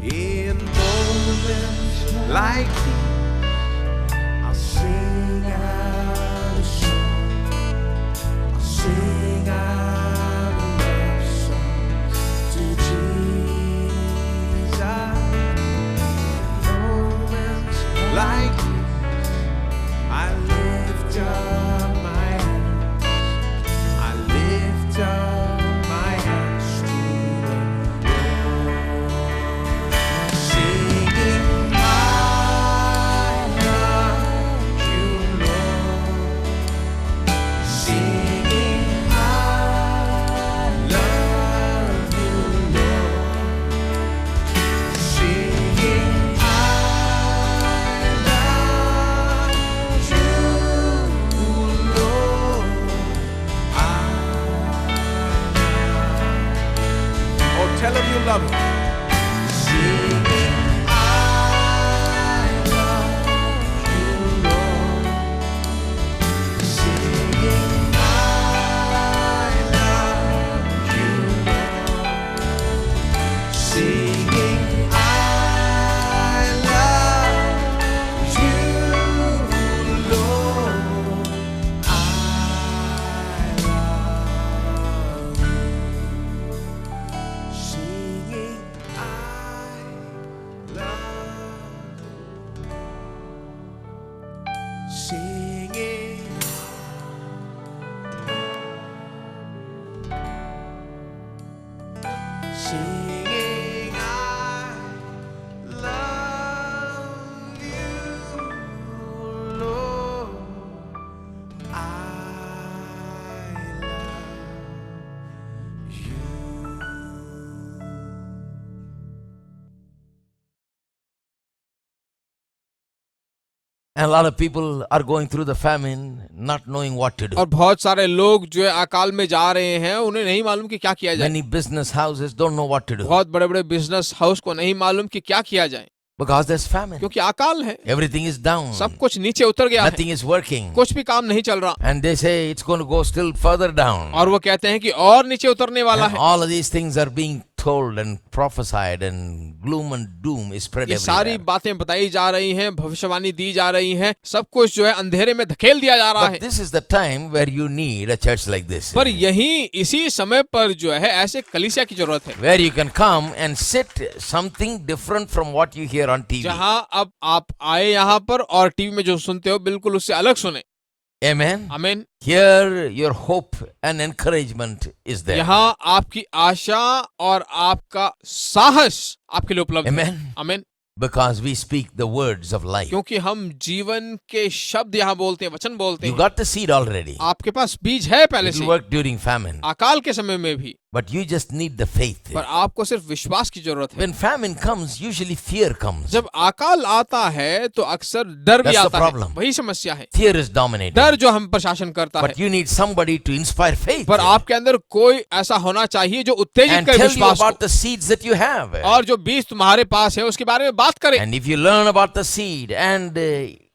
In moments like these, I'll sing out a song. I'll sing out a love song to Jesus. Moments like these, I lift up my hands. I lift up my hands to the Lord, singing, I love you, Lord. Singing, I love you, Lord. Singing, I love you, Lord. Oh, tell him you love him. Singing, I love you, Lord. Singing, I love you, Lord. Singing, I love you, Lord. I love you. Singing, I love you. Singing, singing, I love you, Lord. I love you. And a lot of people are going through the famine, not knowing what to do. और बहुत सारे लोग जो है अकाल में जा रहे हैं, उन्हें नहीं मालूम कि क्या किया जाए। Many business houses don't know what to do बहुत बड़े बड़े बिजनेस हाउस को नहीं मालूम कि क्या किया जाए, because there's famine. क्योंकि अकाल है, Everything is down. सब कुछ नीचे उतर गया है, Nothing is working. कुछ भी काम नहीं चल रहा। And they say it's going to go still further down. और वो कहते हैं कि और नीचे उतरने वाला And है। all of these things are being told and prophesied, and gloom and doom is spread ये सारी everywhere. बातें बताई जा रही हैं, भविष्यवाणी दी जा रही हैं, सब कुछ जो है अंधेरे में धकेल दिया जा रहा But है। this is the time where you need a church like this, पर यही इसी समय पर जो है ऐसे कलीसिया की जरूरत है, where you can come and sit something different from what you hear on TV. जहां अब आप आए यहाँ पर और टीवी में जो सुनते हो बिल्कुल उससे अलग सुने। Amen. आमीन। Here your hope and encouragement is there. यहाँ आपकी आशा और आपका साहस आपके लिए उपलब्ध है। Amen. आमीन। Because we speak the words of life. क्योंकि हम जीवन के शब्द यहाँ बोलते हैं, वचन बोलते You हैं। got the seed already. आपके पास बीज है पहले It से, will work during famine. अकाल के समय में भी, But you just need the faith. पर आपको सिर्फ विश्वास की जरूरत है। When famine comes, usually fear comes. जब अकाल आता है तो अक्सर डर भी That's the आता है, problem. वही समस्या है। Fear is dominating. डर जो हम पर शासन करता है, But you need somebody to inspire faith पर आपके अंदर कोई ऐसा होना चाहिए जो उत्तेजित and करे tell you विश्वास about को, the seeds that you have. और जो बीज तुम्हारे पास है उसके बारे में बात करे। And if you learn about the seed and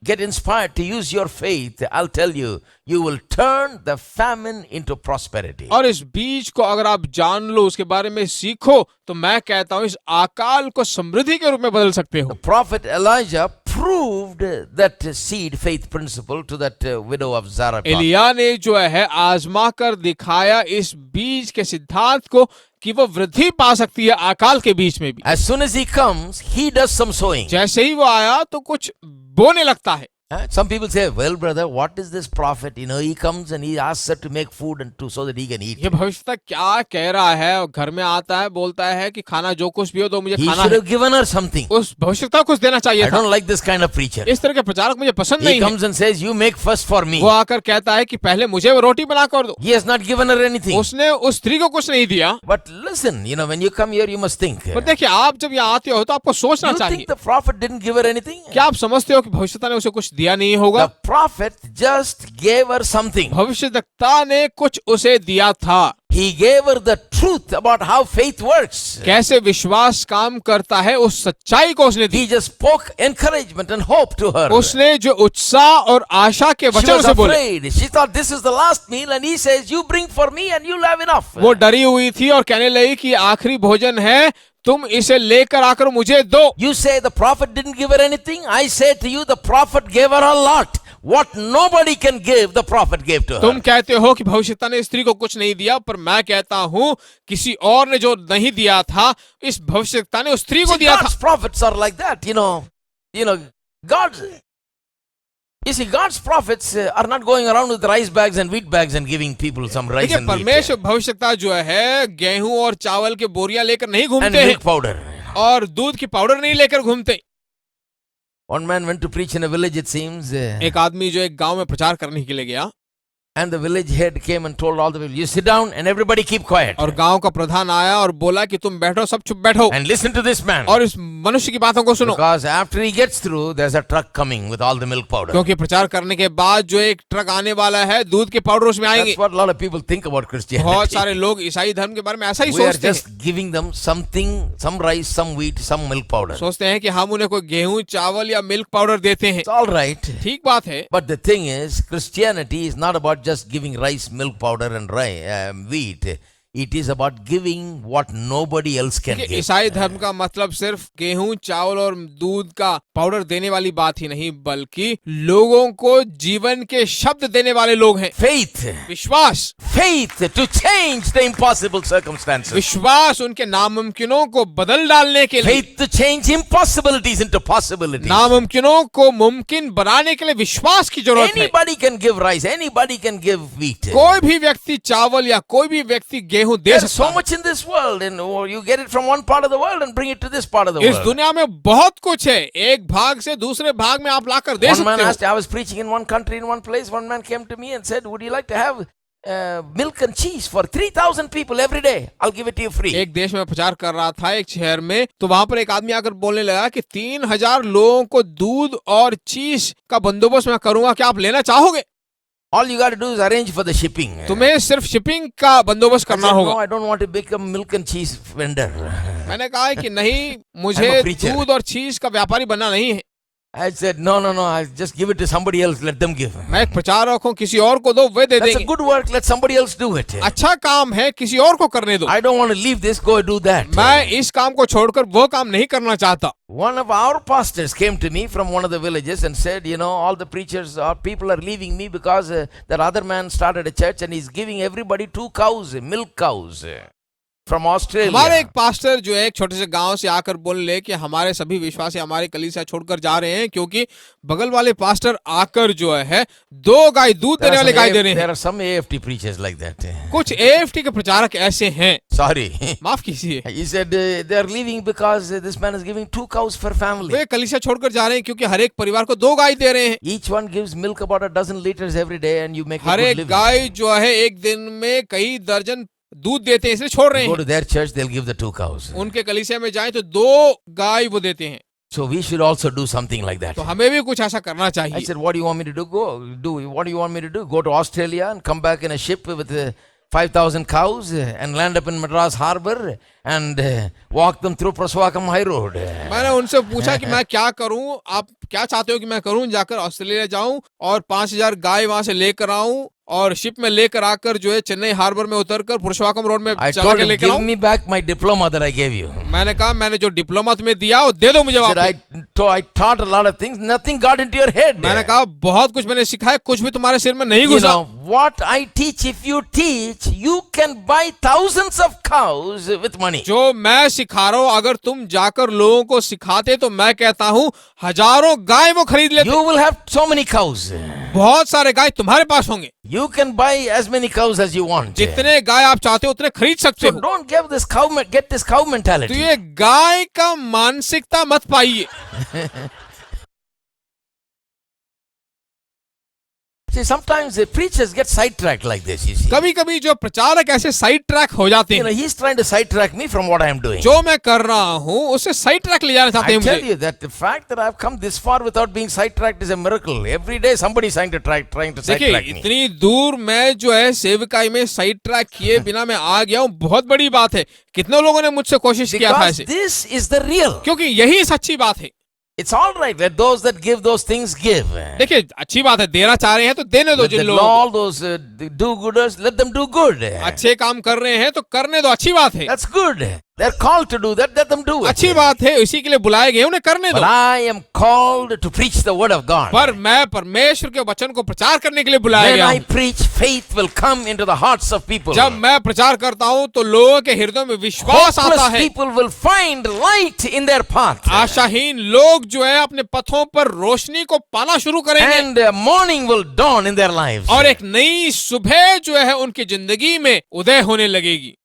get inspired to use your faith, I'll tell you, you will turn the famine into prosperity. और इस बीज को अगर आप जान लो, उसके बारे में सीखो, तो मैं कहता हूं इस अकाल को समृद्धि के रूप में बदल सकते हो। The prophet Elijah proved that seed faith principle to that widow of Zarephath. Elia ने जो है आजमा कर दिखाया इस बीज के सिद्धांत को कि वो वृद्धि पा सकती है अकाल के बीच में भी। As soon as he comes, he does some sowing. जैसे ही वो आया तो कुछ बोने लगता है। Some people say, well, brother, what is this prophet? You know, he comes and he asks her to make food and so that he can eat. ये भविष्यता क्या कह रहा है? घर में आता है, बोलता है कि खाना जो कुछ भी हो तो मुझे He खाना should है। have given her something. उस भविष्यता कुछ देना चाहिए I था। don't like this kind of preacher. इस तरह के प्रचारक मुझे पसंद He नहीं है। comes and says, you make first for me. वो आकर कहता है कि पहले मुझे वो रोटी बना कर दो। He has not given her anything. उसने उस स्त्री को कुछ नहीं दिया। But listen, you know, when you come here, you must think. पर देखिए, आप जब यहाँ आते हो तो आपको सोचना You चाहिए। think the prophet didn't give her anything? क्या आप समझते हो कि भविष्यता ने उसे कुछ दिया नहीं होगा? The prophet just gave her something. भविष्यद्वक्ता ने कुछ उसे दिया था। He gave her the truth about how faith works. कैसे विश्वास काम करता है, उस सच्चाई को उसने दी। He just spoke encouragement and hope to her. उसने जो उत्साह और आशा के She वचन was उसे बोले। afraid. She thought this is the last meal, and he says, "You bring for me, and you'll have enough." वो डरी हुई थी और कहने लगी कि आखिरी भोजन है, तुम इसे लेकर आकर मुझे दो। You say the prophet didn't give her anything. I say to you, the prophet gave her a lot. What nobody can give, the prophet gave to her. तुम कहते हो कि भविष्यवक्ता ने स्त्री को कुछ नहीं दिया, पर मैं कहता हूं किसी और ने जो नहीं दिया था, इस भविष्यवक्ता ने उस स्त्री को See, दिया था। God's prophets are like that, you know, God. You see, God's prophets are not going around with rice bags and wheat bags and giving people some rice देखिए, and wheat परमेश्वर भविष्यवक्ता जो है गेहूं और चावल के बोरियां लेकर नहीं and घूमते हैं milk powder. और दूध की पाउडर नहीं लेकर घूमते। One man went to preach in a village, it seems, एक आदमी जो एक गांव में प्रचार करने के लिए गया and the village head came and told all the people, you sit down and everybody keep quiet और गांव का प्रधान आया और बोला कि तुम बैठो, सब चुप बैठो and listen to this man. और इस मनुष्य की बातों को सुनो, Because after he gets through, there's a truck coming with all the milk powder. क्योंकि प्रचार करने के बाद जो एक ट्रक आने वाला है, दूध के पाउडर उसमें आएंगे। That's what a lot of people think about बहुत Christianity. सारे लोग ईसाई धर्म के बारे में ऐसा ही We are सोचते हैं, just giving them something, some rice, some wheat, some milk powder. सोचते हैं कि हम उन्हें कोई गेहूं चावल या मिल्क पाउडर देते हैं। It's all right. ठीक बात है, But the thing is, Christianity is not about just giving rice, milk powder and wheat. It is about giving what nobody else can कि give. ईसाई धर्म का मतलब सिर्फ गेहूं चावल और दूध का पाउडर देने वाली बात ही नहीं, बल्कि लोगों को जीवन के शब्द देने वाले लोग हैं। Faith. विश्वास, Faith to change the impossible circumstances. विश्वास उनके नामुमकिनों को बदल डालने के लिए, Faith to change impossibilities into possibilities. नामुमकिनों को मुमकिन बनाने के लिए विश्वास की जरूरत है। Anybody can give rice. Anybody can give wheat. कोई भी व्यक्ति चावल या कोई भी व्यक्ति गेहूं दे There's सकता so है। much in this world, and you get it from one part of the world and bring it to this part of the इस world. दुनिया में बहुत कुछ है, एक भाग से दूसरे भाग में आप लाकर दे One man सकते asked, हो। I was preaching in one country, in one place. One man came to me and said, would you like to have milk and cheese for 3,000 people every day? I'll give it to you free. एक देश में प्रचार कर रहा था एक शहर में, तो वहां पर एक आदमी आकर बोलने लगा कि 3,000 लोगों को दूध और चीज का बंदोबस्त मैं करूंगा, क्या आप लेना चाहोगे? All you got to do is arrange for the shipping. तुम्हें सिर्फ शिपिंग का बंदोबस्त I करना said, होगा। no, I don't want to become milk and cheese vendor. मैंने कहा है कि नहीं, I'm मुझे a preacher. दूध और चीज का व्यापारी बनना नहीं है। I said, no, I just give it to somebody else. Let them give. मैं एक प्रचारक हूँ, किसी और को दो, वे दे That's a देंगे। good work. Let somebody else do it. अच्छा काम है, किसी और को करने दो। I don't want to leave this. Go and do that. मैं इस काम को छोड़कर वो काम नहीं करना चाहता। One of our pastors came to me from one of the villages and said, all the preachers or people are leaving me because that other man started a church and he's giving everybody 2 cows, milk cows from Australia. हमारे एक pastor जो है एक छोटे से गांव से आकर बोले कि हमारे सभी विश्वासी हमारे कलीसिया छोड़कर जा रहे हैं, क्योंकि बगल वाले पास्टर आकर जो है 2 गाय दूध देने वाले गाय दे रहे There हैं। are some AFT preachers like that. कुछ AFT के प्रचारक ऐसे हैं, Sorry. माफ कीजिए, He said they are leaving because this man is giving 2 cows per family. वे कलीसिया छोड़कर जा रहे हैं क्योंकि हर एक परिवार को 2 गाय दे रहे हैं। Each one gives milk about a dozen liters every day and you make a her good एक living. गाय जो है एक दिन में कई दर्जन दूध देते हैं, इसलिए छोड़ रहे Go to हैं। their church, they'll give the 2 cows. उनके कलीसिया में जाएं तो 2 गाय वो देते हैं। So we should also do something like that. तो हमें भी कुछ ऐसा करना I चाहिए। said, what do you want me to do? What do you want me to do? Go to Australia and come back in a ship with 5,000 cows and land up in Madras Harbor and walk them through Praswakam High Road. मैंने उनसे पूछा कि मैं क्या करूं, आप क्या चाहते हो कि मैं करूं? जाकर ऑस्ट्रेलिया जाऊं और 5,000 गाय वहां से लेकर आऊं और शिप में लेकर आकर जो है चेन्नई हार्बर में उतरकर पुरुषवाकम रोड में I चला told के him, लेकर give आऊं। me back my diploma that I gave you. मैंने कहा मैंने जो डिप्लोमा तुम्हें दिया वो दे दो मुझे He said, वापस। I taught a lot of things. Nothing got into your head. मैंने कहा बहुत कुछ मैंने सिखाया, कुछ भी तुम्हारे सिर में नहीं You घुसा। know, what I teach, if you teach, you can buy thousands of cows with money. जो मैं सिखा रहा हूं अगर तुम जाकर लोगों को सिखाते तो मैं कहता हूं हजारों गाय वो खरीद लेते। You will have so many cows. बहुत सारे गाय तुम्हारे पास होंगे, You can buy as many cows as you want. जितने गाय आप चाहते हो उतने खरीद सकते So हो। don't get this cow तो mentality. ये गाय का मानसिकता मत पाइए। See, sometimes the preachers get sidetracked like this, you see. कभी कभी जो प्रचारक ऐसे साइड ट्रैक हो जाते हैं, He's trying to sidetrack me from what I am doing. जो मैं कर रहा हूँ उससे साइड ट्रैक ले जाना चाहते I हैं tell मुझे। you that the fact that I've come this far without being sidetracked is a miracle. Every day somebody is trying to देखिए sidetrack me. इतनी दूर मैं जो है सेविकाई में साइड ट्रैक किए बिना मैं आ गया हूँ, बहुत बड़ी बात है। कितने लोगों ने मुझसे कोशिश किया था Because ऐसे, this is the real. क्योंकि यही सच्ची बात है। It's all right. Let those that give those things give. देखिए अच्छी बात है, देना चाह रहे हैं तो देने दो। Let जिन the, लोगों को all those do-gooders, let them do good. अच्छे काम कर रहे हैं तो करने दो, अच्छी बात है। That's good. They're called to do that, let them do it. अच्छी बात है, इसी के लिए बुलाए गए, उन्हें करने But दो। I am called to preach the word of God. पर मैं परमेश्वर के वचन को प्रचार करने के लिए बुलाया When गया I हूँ। preach, faith will come into the hearts of people. जब मैं प्रचार करता हूँ तो लोगों के हृदय में विश्वास आता Hopeless है। people will find light in their path. आशाहीन लोग जो है अपने पथों पर रोशनी को पाना शुरू करेंगे And morning will dawn in their lives. और एक नई सुबह जो है उनकी जिंदगी में उदय होने लगेगी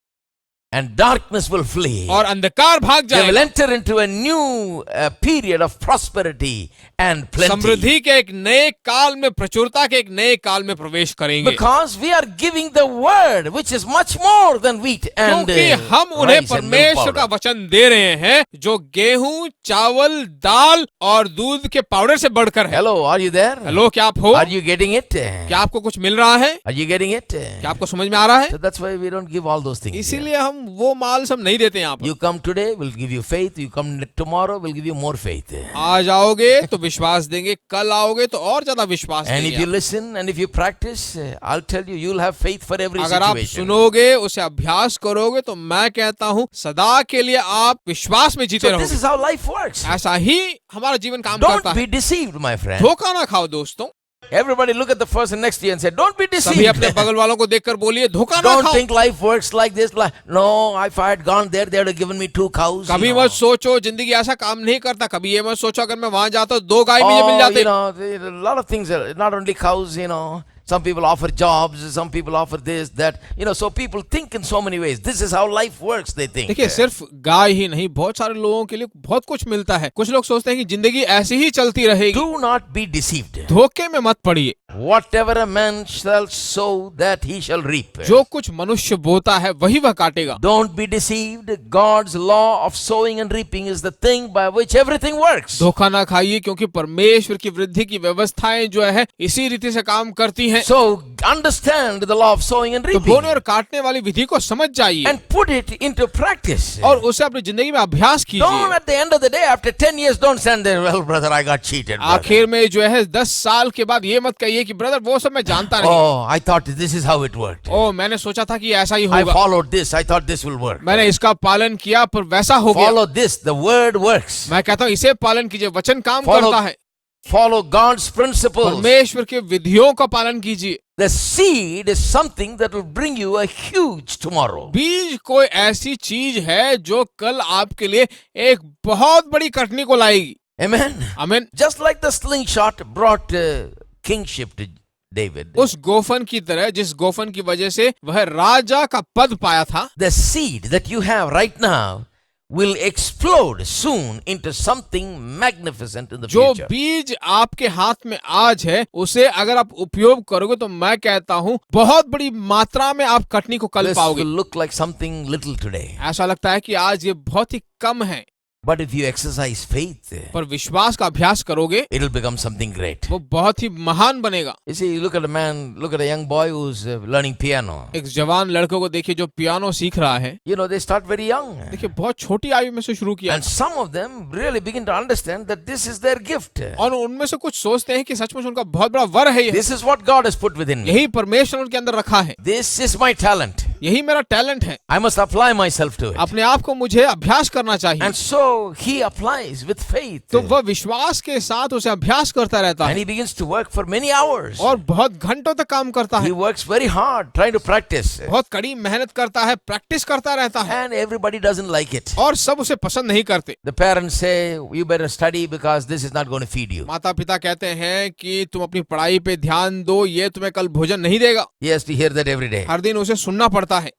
And darkness will flee. और अंधकार भाग They will जाएगा। enter into a new period of prosperity and plenty. समृद्धि के एक नए काल में, प्रचुरता के एक नए काल में प्रवेश करेंगे। Because we are giving the word which is much more than wheat and क्योंकि हम उन्हें rice and milk परमेश्वर का powder. वचन दे रहे हैं जो गेहूं, चावल, दाल और दूध के पाउडर से बढ़कर है। Hello, are you there? Hello, क्या आप हो? Are you getting it? क्या आपको कुछ मिल रहा है? Are you getting it? क्या आपको समझ में आ रहा है? So that's why we don't give all those things. here. इसीलिए हम वो माल सब नहीं देते यहाँ पर। You come today, we'll give you faith. You come tomorrow, we'll give you more faith. आज आओगे तो विश्वास देंगे, कल आओगे तो और ज्यादा विश्वास And if देंगे। you listen and if you practice, I'll tell you, you'll have faith for every अगर आप situation. सुनोगे, उसे अभ्यास करोगे तो मैं कहता हूँ सदा के लिए आप विश्वास में जीते So this रहोगे। is how life works. ऐसा ही हमारा जीवन काम करता Don't be है। deceived, my friend. धोखा ना खाओ दोस्तों। Everybody look at the person next to you and say, don't be सभी अपने deceived. बगल वालों को देखकर बोलिए धोखा ना Don't खाओ। think life works like this. No, if I had gone there, they would have given me 2 cows. कभी you know. मत सोचो जिंदगी ऐसा काम नहीं करता। कभी ये मत सोचो अगर मैं वहां जाता तो 2 गाय मुझे मिल Oh, जाते। you know, a lot of things, not only cows, you know. Some people offer jobs, some people offer this, that. You know, so people think in so many ways. This is how life works, they think. देखिए सिर्फ गाय ही नहीं, बहुत सारे लोगों के लिए बहुत कुछ मिलता है। कुछ लोग सोचते हैं कि जिंदगी ऐसी ही चलती रहेगी। Do not be deceived. धोखे में मत पड़िए। Whatever a man shall sow, that he shall reap. जो कुछ मनुष्य बोता है वही वह काटेगा। Don't be deceived. God's law of sowing and reaping is the thing by which everything works. धोखा ना खाइए क्योंकि परमेश्वर की वृद्धि की व्यवस्थाएं जो है इसी रीति से काम करती हैं। So understand the law of sowing and तो reaping बोने और काटने वाली विधि को समझ जाइए and put it into practice. और उसे अपनी जिंदगी में अभ्यास Don't कीजिए। at the end of the day, after 10 years, don't stand there, well, brother, I got cheated. brother." आखिर में जो है 10 साल के बाद ये मत कहिए कि ब्रदर वो सब मैं जानता नहीं। Oh, I thought this is how it worked. ओ मैंने सोचा था कि ऐसा ही I होगा, followed this. I thought this will work. मैंने इसका पालन किया पर वैसा हो गया। Follow this. The word works. मैं कहता हूँ इसे पालन कीजिए, वचन काम Follow- करता है। Follow God's principles. परमेश्वर के विधियों का पालन कीजिए। The seed is something that will bring you a huge tomorrow. बीज कोई ऐसी चीज है जो कल आपके लिए एक बहुत बड़ी कटनी को लाएगी। Amen. आमीन। Just like the slingshot brought kingship to David. उस गोफन की तरह जिस गोफन की वजह से वह राजा का पद पाया था, The seed that you have right now will explode soon into something magnificent in the जो future. बीज आपके हाथ में आज है उसे अगर आप उपयोग करोगे तो मैं कहता हूँ बहुत बड़ी मात्रा में आप कटनी को कल This पाओगे। will look like something little today. ऐसा लगता है कि आज ये बहुत ही कम है, But if you exercise faith, पर विश्वास का अभ्यास करोगे it will become something great. वो बहुत ही महान बनेगा। You see, look at a man, look at a young boy who's learning piano. एक जवान लड़कों को देखिए जो पियानो सीख रहा है। You know, they start very young. देखिए बहुत छोटी आयु में से शुरू किया And some of them really begin to understand that this is their gift. और उनमें से कुछ सोचते हैं कि सचमुच उनका बहुत बड़ा वर है ये। This is what God has put within me. यही परमेश्वर उनके अंदर रखा है, This is my talent. यही मेरा टैलेंट है। I must apply myself to it. अपने आप को मुझे अभ्यास करना चाहिए। And so he applies with faith. तो वह विश्वास के साथ उसे अभ्यास करता रहता And है he begins to work for many hours. और बहुत घंटों तक काम करता He है, works very hard trying to practice. बहुत कड़ी मेहनत करता है, प्रैक्टिस करता रहता है And everybody doesn't like it. और सब उसे पसंद नहीं करते। The parents say, you better study because this is not going to feed you. माता पिता कहते हैं कि तुम अपनी पढ़ाई पे ध्यान दो, ये तुम्हें कल भोजन नहीं देगा। He has to hear that every day. हर दिन उसे सुनना पड़ता है।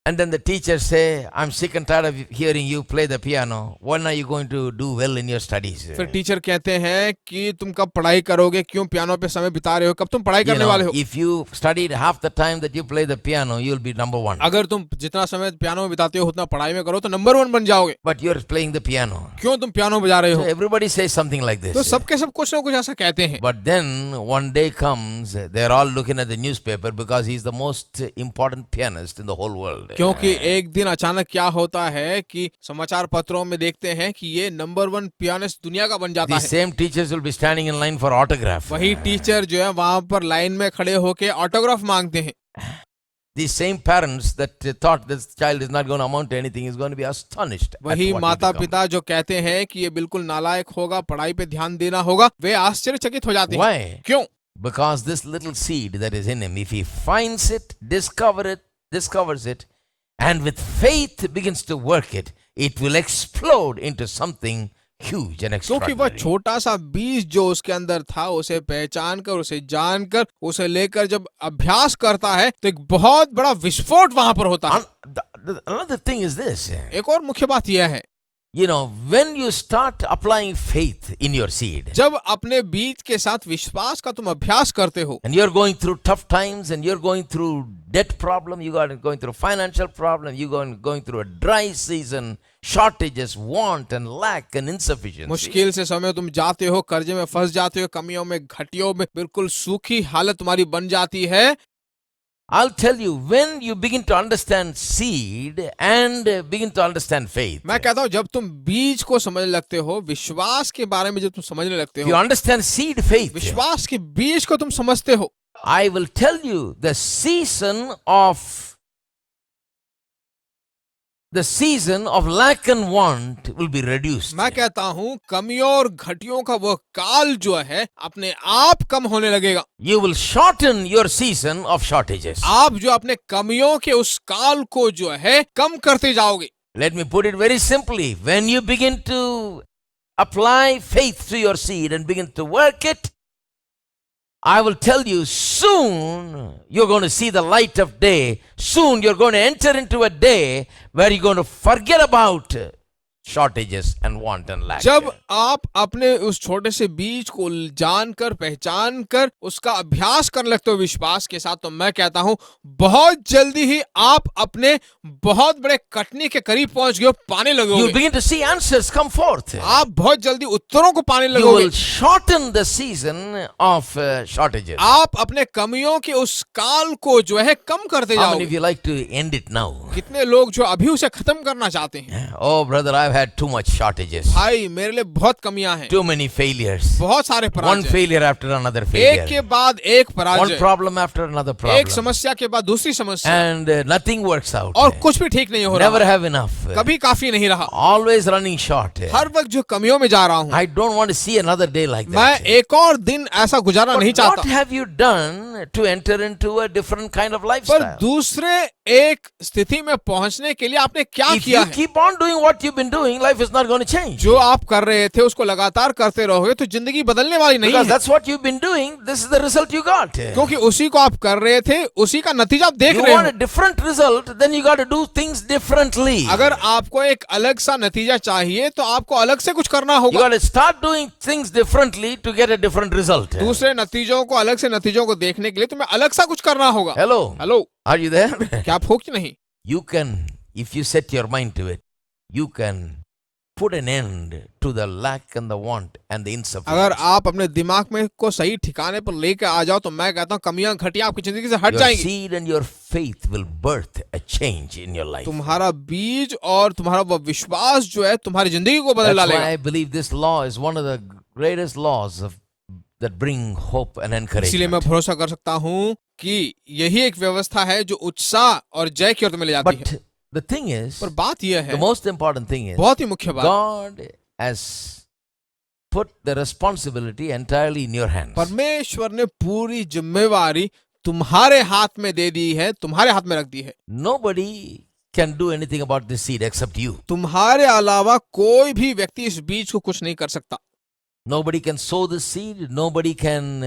And then the teachers say, I'm sick and tired of hearing you play the piano. When are you going to do well in your studies? फिर teacher कहते हैं कि तुम कब पढ़ाई करोगे, क्यों पियानो पे समय बिता रहे हो, कब तुम पढ़ाई You करने वाले know, हो। if you studied half the time that you play the piano, you'll be number one. अगर तुम जितना समय पियानो में बिताते हो उतना पढ़ाई में करो तो नंबर 1 बन जाओगे। But you're playing the piano. क्यों तुम पियानो बजा रहे So हो? everybody says something like तो this. सबके सब कुछ ना कुछ ऐसा कहते हैं। But then one day comes, they're all looking at the newspaper because he's the most important pianist in the whole world. क्योंकि एक दिन अचानक क्या होता है कि समाचार पत्रों में देखते हैं कि ये नंबर 1 पियानिस्ट दुनिया का बन जाता These है। same teachers will be standing in line for autograph. वही टीचर जो है वहां पर लाइन में खड़े होके ऑटोग्राफ मांगते हैं। These same parents that thought this child is not going to amount to anything is going to be astonished. at वही what he माता become. पिता जो कहते हैं कि ये बिल्कुल नालायक होगा, पढ़ाई पे ध्यान देना होगा, वे आश्चर्यचकित हो जाते हैं। Why? क्यों? Because this little seed that is in him, if he finds it, discovers it, and with faith begins to work it, it will explode into something huge and क्योंकि वह extraordinary. छोटा सा बीज जो उसके अंदर था, उसे पहचान कर, उसे जानकर, उसे लेकर जब अभ्यास करता है तो एक बहुत बड़ा विस्फोट वहां पर होता है। Another thing is this, एक और मुख्य बात यह है, you know, when you start applying faith in your seed, जब अपने बीज के साथ विश्वास का तुम अभ्यास करते हो and you're going through tough times, and you're going through debt problem, you are going through financial problem, you're going through a dry season, shortages, want and lack and insufficiency. मुश्किल से समय तुम जाते हो, कर्जे में फंस जाते हो, कमियों में, घटियों में, बिल्कुल सूखी हालत तुम्हारी बन जाती है। I'll tell you, when you begin to understand seed and begin to understand faith, मैं कहता हूँ जब तुम बीज को समझने लगते हो, विश्वास के बारे में जब तुम समझने लगते if you हो, understand seed faith, विश्वास के बीज को तुम समझते हो, I will tell you the season of lack and want will be reduced. मैं कहता हूँ कमियों और घटियों का वह काल जो है अपने आप कम होने लगेगा। You will shorten your season of shortages. आप जो अपने कमियों के उस काल को जो है कम करते जाओगे। Let me put it very simply. When you begin to apply faith to your seed and begin to work it, I will tell you, soon you're going to see the light of day. Soon you're going to enter into a day where you're going to forget about shortages and want and lack. जब आप अपने उस छोटे से बीज को जानकर, पहचान कर, उसका अभ्यास करने लगते हो विश्वास के साथ, तो मैं कहता हूं बहुत जल्दी ही आप अपने बहुत बड़े कटनी के करीब पहुंच गए, पाने You लगोगे। begin to see answers come forth. आप बहुत जल्दी उत्तरों को पाने You लगोगे। will shorten the season of shortages. आप अपने कमियों के उस काल को जो है कम करते How many of जाओगे। you like to end it now? कितने लोग जो अभी उसे खत्म करना चाहते हैं? Oh, brother, I've had too much shortages. भाई मेरे लिए बहुत कमियां हैं, Too many failures. बहुत सारे One पराजय, failure after another एक failure. के बाद एक One पराजय, problem after another एक problem. समस्या के बाद दूसरी समस्या, And nothing works out. और कुछ भी ठीक नहीं हो Never रहा, have enough. कभी काफी नहीं रहा, Always running short. हर वक्त जो कमियों में जा रहा हूँ। I don't want to see another day like मैं that. एक और दिन ऐसा गुजारना नहीं But what चाहता। have you done to enter into a different kind of पर lifestyle? दूसरे एक स्थिति में पहुंचने के लिए आपने क्या If किया you है? keep on doing what you've been doing, life is not going to change. जो आप कर रहे थे उसको लगातार करते रहोगे तो जिंदगी बदलने वाली नहीं Because है, that's what you've been doing. This is the result you got. क्योंकि उसी को आप कर रहे थे, उसी का नतीजा आप देख You रहे want a हो। different result, then you got to do things differently. अगर आपको एक अलग सा नतीजा चाहिए तो आपको अलग से कुछ करना You होगा। got to start doing things differently to get a different result. दूसरे नतीजों को, अलग से नतीजों को देखने के लिए तुम्हें अलग सा कुछ करना होगा। Hello, hello, are you there? क्या आप हो कि नहीं? You can, if you set your mind to it, you can put an end to the lack and the want and the अगर insufficiency. आप अपने दिमाग में को सही ठिकाने पर लेकर आ जाओ तो मैं कहता हूँ कमियां घटियां आपकी जिंदगी से हट Your जाएंगी। seed and your faith will birth a change in your life. तुम्हारा बीज और तुम्हारा वो विश्वास जो है तुम्हारी जिंदगी को बदल That's why डालेगा। I believe this law is one of the greatest laws that bring hope and इसीलिए मैं encouragement. भरोसा कर सकता हूँ कि यही एक व्यवस्था है जो उत्साह और जय की ओर में ले जाती है। But the thing is, पर बात यह है, the most important thing is, बहुत ही मुख्य बात, God has put the responsibility entirely in your hands. परमेश्वर ने पूरी जिम्मेवारी तुम्हारे हाथ में दे दी है, तुम्हारे हाथ में रख दी है। Nobody can do anything about this seed except you. तुम्हारे अलावा कोई भी व्यक्ति इस बीज को कुछ नहीं कर सकता। Nobody can sow the seed. Nobody can,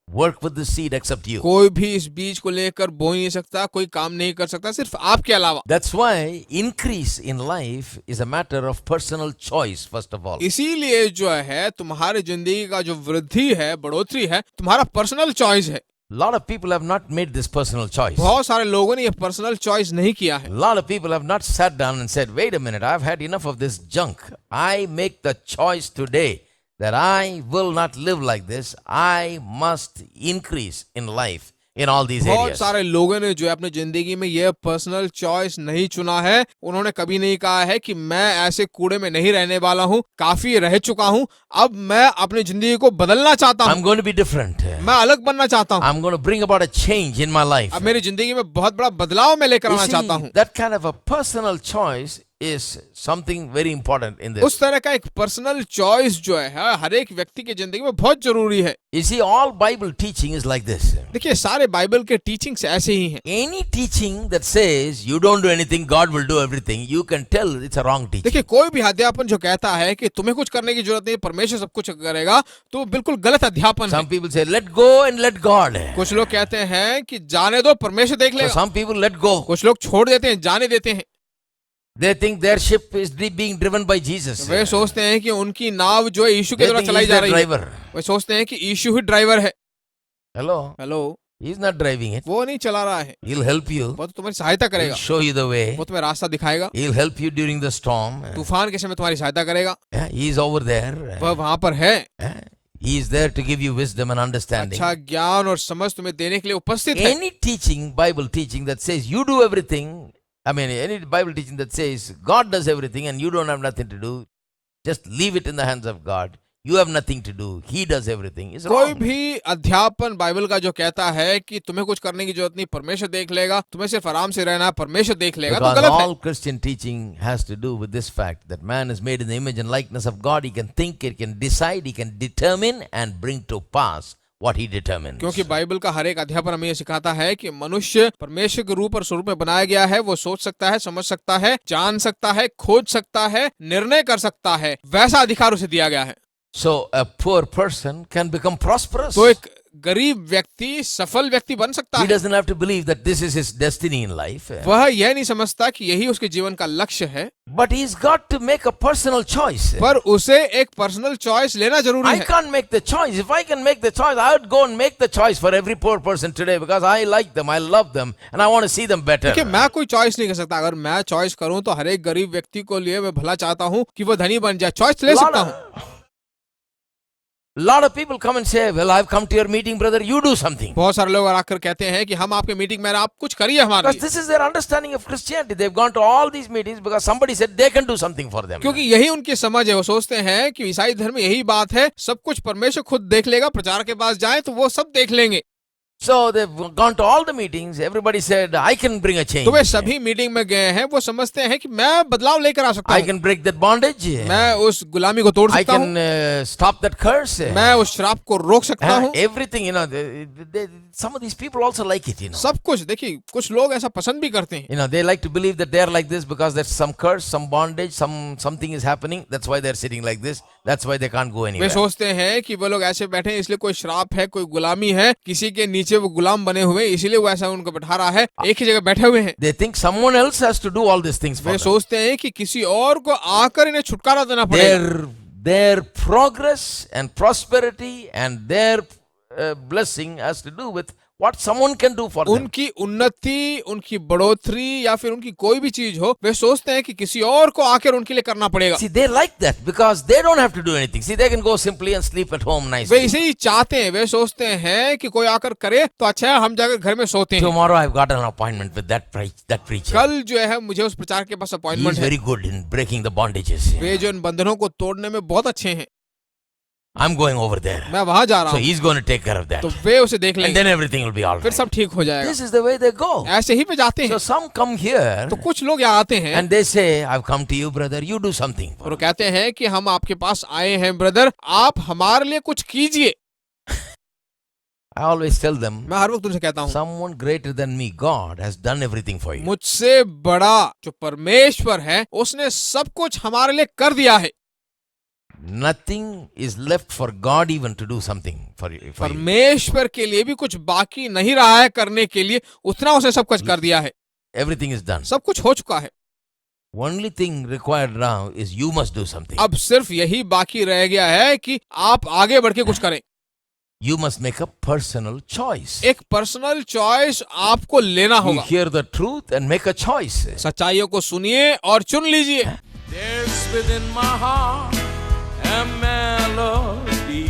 work with the seed except you. कोई भी इस बीज को लेकर बो नहीं सकता, कोई काम नहीं कर सकता, सिर्फ आपके अलावा। That's why increase in life is a matter of personal choice, first of all. इसीलिए जो है तुम्हारी जिंदगी का जो वृद्धि है, बढ़ोतरी है, तुम्हारा पर्सनल चॉइस है। A lot of people have not made this personal choice. बहुत सारे लोगों ने ये पर्सनल चॉइस नहीं किया है। A lot of people have not sat down and said, wait a minute, I've had enough of this junk. I make the choice today that I will not live like this. I must increase in life in all these बहुत areas. सारे लोगों ने जो है अपनी जिंदगी में ये पर्सनल चॉइस नहीं चुना है, उन्होंने कभी नहीं कहा है कि मैं ऐसे कूड़े में नहीं रहने वाला हूँ, काफी रह चुका हूँ, अब मैं अपनी जिंदगी को बदलना चाहता हूँ, I'm going to be different. मैं अलग बनना चाहता हूँ, I'm going to bring about a change in my life. अब मेरी जिंदगी में बहुत बड़ा बदलाव मैं लेकर You आना see, चाहता हूँ। that kind of a personal choice is something very important in this. उस तरह का एक पर्सनल चॉइस जो है हर एक व्यक्ति की जिंदगी में बहुत जरूरी है। You see, all Bible teaching is like this. देखिए सारे बाइबल के टीचिंग्स ऐसे ही हैं। Any teaching that says you don't do anything, God will do everything, you can tell it's a wrong teaching. देखिए कोई भी अध्यापन जो कहता है कि तुम्हें कुछ करने की जरूरत नहीं, परमेश्वर सब कुछ करेगा, तो बिल्कुल गलत अध्यापन है। Some people say, let go and let God. कुछ लोग कहते हैं कि जाने दो, परमेश्वर देख So लेगा। some people let go. कुछ लोग छोड़ देते हैं, जाने देते हैं। They think their ship is being driven by Jesus. वे सोचते हैं कि उनकी नाव जो है यीशु के They द्वारा think चलाई he's जा the रही है। driver. वे सोचते हैं कि यीशु ही ड्राइवर है। Hello? Hello, He's not driving it. वो नहीं चला रहा है, He'll help you. वो तो तुम्हारी सहायता He'll करेगा, show you the way. वो तुम्हें रास्ता दिखाएगा, He'll help you during the storm. तूफान के समय तुम्हारी सहायता करेगा, Yeah, he's over there. वह वहां पर है। Yeah, he is there to give you wisdom and understanding. अच्छा ज्ञान और समझ तुम्हें देने के लिए उपस्थित है। Any teaching, Bible teaching that says you do everything, I mean, any Bible teaching that says God does everything and you don't have nothing to do, just leave it in the hands of God. You have nothing to do. He does everything. It's कोई wrong. भी अध्यापन Bible का जो कहता है कि तुम्हें कुछ करने की जरूरत नहीं, परमेश्वर देख लेगा, तुम्हें सिर्फ आराम से रहना है, परमेश्वर देख लेगा, तो Because गलत है। all Christian teaching has to do with this fact that man is made in the image and likeness of God. He can think, he can decide, he can determine and bring to pass what he determines. क्योंकि Bible का हर एक अध्यापन हमें ये सिखाता है कि मनुष्य परमेश्वर के रूप और स्वरूप में बनाया गया है, वो सोच सकता है, समझ सकता है, जान सकता है, खोज सकता है, निर्णय कर सकता है, वैसा अधिकार उसे दिया गया है। So a poor person can become prosperous. तो एक गरीब व्यक्ति सफल व्यक्ति बन सकता He है। doesn't have to believe that this is his destiny in life. वह यह नहीं समझता कि यही उसके जीवन का लक्ष्य है, But he's got to make a personal choice. पर उसे एक पर्सनल चॉइस लेना जरूरी I है। can't make the choice. If I can make the choice, I would go and make the choice for every poor person today because I like them, I love them, and I want to see them better. देखिए मैं कोई choice नहीं कर सकता। अगर मैं choice करूं तो हर एक गरीब व्यक्ति को लिए मैं भला चाहता हूं कि वो धनी बन जाए, चॉइस ले सकता हूं। lot of people come and say, well, I've come to your meeting, brother, you do something. बहुत सारे लोग आकर कहते हैं कि हम आपके मीटिंग में आप कुछ करिए हमारे Because लिए, this is their understanding of Christianity. They've gone to all these meetings because somebody said they can do something for them. क्योंकि यही उनकी समझ है। वो सोचते हैं कि ईसाई धर्म में यही बात है, सब कुछ परमेश्वर खुद देख लेगा, प्रचार के पास जाए तो वो सब देख लेंगे। So they've gone to all the meetings. Everybody said, I can bring a change. तो वे सभी मीटिंग में गए हैं, वो समझते हैं कि मैं बदलाव लेकर आ सकता I हूँ, can break that bondage. मैं उस गुलामी को तोड़ I सकता हूँ, can stop that curse. मैं उस श्राप को रोक सकता हूँ। Everything, some of these people also like it, सब कुछ देखिए, कुछ लोग ऐसा पसंद भी करते हैं। They like to believe that they're like this because there's some curse, some bondage, something is happening. That's why they're sitting like this. That's why they can't go way anywhere. सोचते हैं कि वो लोग ऐसे बैठे हैं इसलिए कोई श्राप है, कोई गुलामी है, किसी के नीचे वो गुलाम बने हुए, इसीलिए वो ऐसा उनको बैठा रहा है, एक ही जगह बैठे हुए हैं। They think someone else has to do all these things for way them. सोचते हैं कि किसी और को आकर इन्हें छुटकारा देना पड़ेगा। Their progress and prosperity and their blessing has to do with what someone can do for them. उनकी उन्नति, उनकी बढ़ोतरी या फिर उनकी कोई भी चीज हो, वे सोचते हैं कि किसी और को आकर उनके लिए करना पड़ेगा। See, they like that because they don't have to do anything. See, they can go simply and sleep at home way nicely. इसे ही चाहते हैं, वे सोचते हैं कि कोई आकर करे तो अच्छा है, हम जाकर घर में सोते हैं। Tomorrow I've got an appointment with that preacher. कल जो है मुझे उस प्रचार के पास He अपॉइंटमेंट is है। very good in breaking the bondages. वे जो इन बंधनों को तोड़ने में बहुत अच्छे हैं, I'm going over there. मैं वहां जा रहा So हूँ, he's going to take care of that. तो वे उसे देख And लेंगे, then everything will be all फिर right. सब ठीक हो जाएगा। This is the way they go. ऐसे ही पे जाते So हैं। some come here तो कुछ लोग यहाँ आते हैं and they say, I've come to you, brother, you do something. और वो कहते हैं कि हम आपके पास आए हैं ब्रदर, आप हमारे लिए कुछ कीजिए। I always tell them, मैं हर वक्त उनसे कहता हूँ, someone greater than me, God, has done everything for you. मुझसे बड़ा जो परमेश्वर है उसने सब कुछ हमारे लिए कर दिया है। Nothing is left for God even to do something for you. परमेश्वर के लिए भी कुछ बाकी नहीं रहा है करने के लिए, उतना उसने सब कुछ कर दिया है, Everything is done. सब कुछ हो चुका है। Only thing required now is you must do something. अब सिर्फ यही बाकी रह गया है कि आप आगे बढ़ के कुछ करें। You must make a personal choice. एक पर्सनल चॉइस आपको लेना You होगा। hear the truth and make a choice. सच्चाइयों को सुनिए और चुन लीजिए। There's within my heart a melody.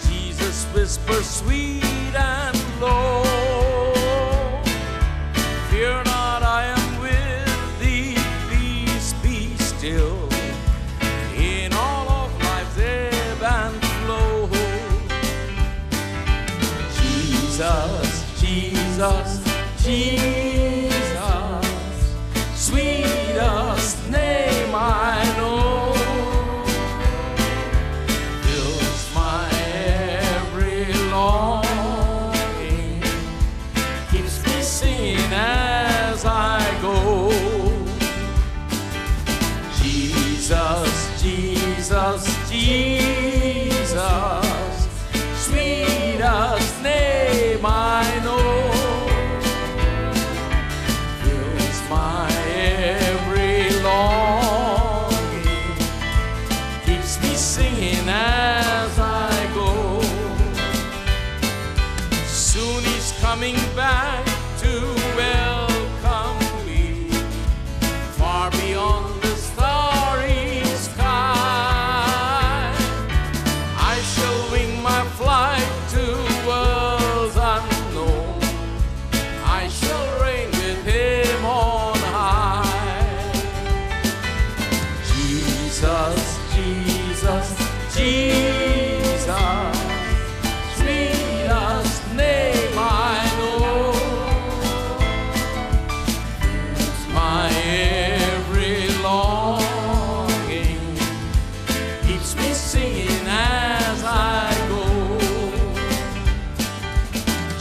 Jesus whispers sweet and flow. Fear not, I am with thee. Peace, be still. In all of life's ebb and flow. Jesus, Jesus, Jesus, sweetest name I know, fills my every longing, keeps me singing as I go. Jesus, Jesus, Jesus, sweetest name I know, fills my every longing, keeps me singing as I go. Soon he's coming back to welcome me, far beyond the starry sky. I shall wing my flight to worlds unknown. I shall reign with him on high. Jesus, Jesus, Jesus, sweetest name I know, fills my every longing, keeps me singing as I go.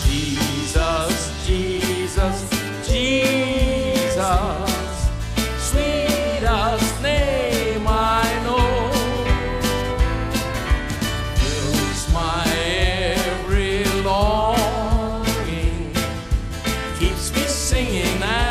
Jesus, Jesus, Jesus, sweetest name I know, fills my every longing, keeps me singing as